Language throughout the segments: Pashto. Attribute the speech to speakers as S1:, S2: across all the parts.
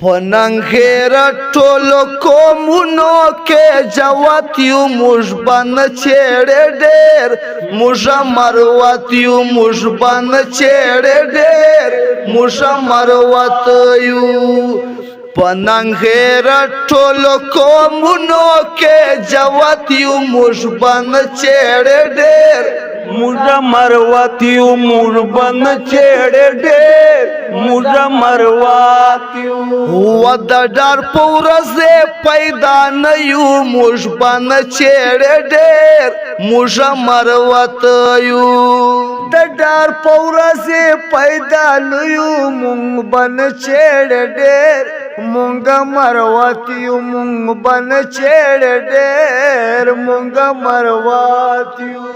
S1: پننګیر ټولو قومونو کې جواتیو موږ باندې چېړې ډېر موږ مرواتیو موږ باندې چېړې ډېر موږ مرواتیو پننګیر ټولو قومونو کې جواتیو موږ باندې چېړې ډېر موږ مرواتیو موږ باندې چېړې ډېر موږ مرواتیو و د ډار په ورځې پیدا نه یو موږ باندې چېړې ډېر موږ مرواتیو د ډار په ورځې پیدا نه یو موږ باندې چېړې ډېر موږ مرواتیو موږ باندې چېړې ډېر موږ مرواتیو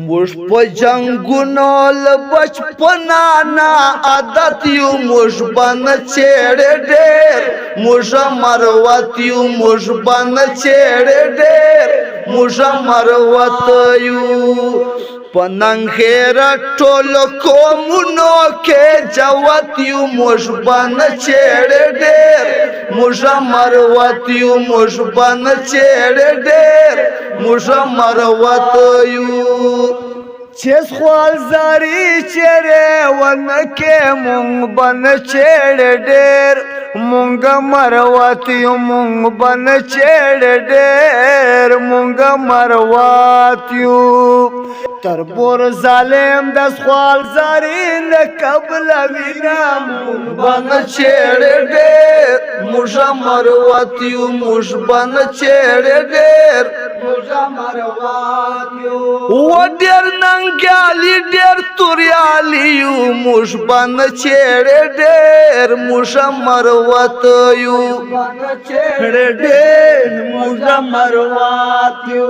S1: موږ په جنګونو له بچپنا نه عادت یو موږ باندې چېړې ډېر موږ مرواتیو موږ باندې چېړې ډېر موږ مرواتیو پننګیر ټولو قومونو کې جواتیو موږ باندې چېړې ډېر موږ مرواتیو موږ باندې چېړې ډېر موږ مرواتیو چې خپل زاري چېرې ونکې مونږ باندې چېړې ډېر مونږ مرواتیو مونږ باندې چېړې ډېر مونږ مرواتیو تربور ظالم د خپل زاري نه قبل وینا مونږ باندې چېړې ډېر موږ مرواتیو موږ باندې چېړې ډېر موږ مرواتیو و ډېر ننګیالي ډېر توریالي یو موږ باندې چېړې ډېر موږ مرواتیو چېړې ډېر موږ مرواتیو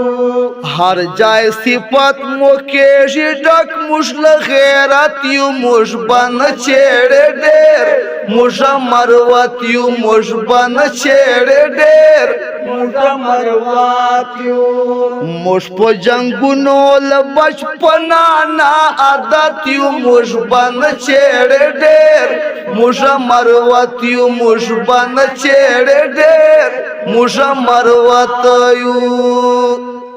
S1: هر ځای صفت مو کېږي ډک موږ له غیرت یو موږ باندې چېړې ډېر موږ مرواتیو موږ باندې چېړې ډېر موږ مرواتیو موږ په جنګونو له بچپنا نه عادت یو موږ باندې چېړې ډېر موږ مرواتیو موږ باندې چېړې ډېر موږ مرواتیو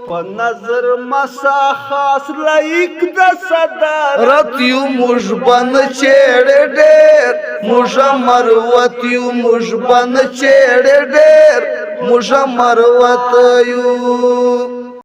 S1: په نظر مسا خاص لایق د صدارت یو موږ باندې چېړې ډېر موږ مرواتیو موږ باندې چېړې ډېر موږ مرواتیو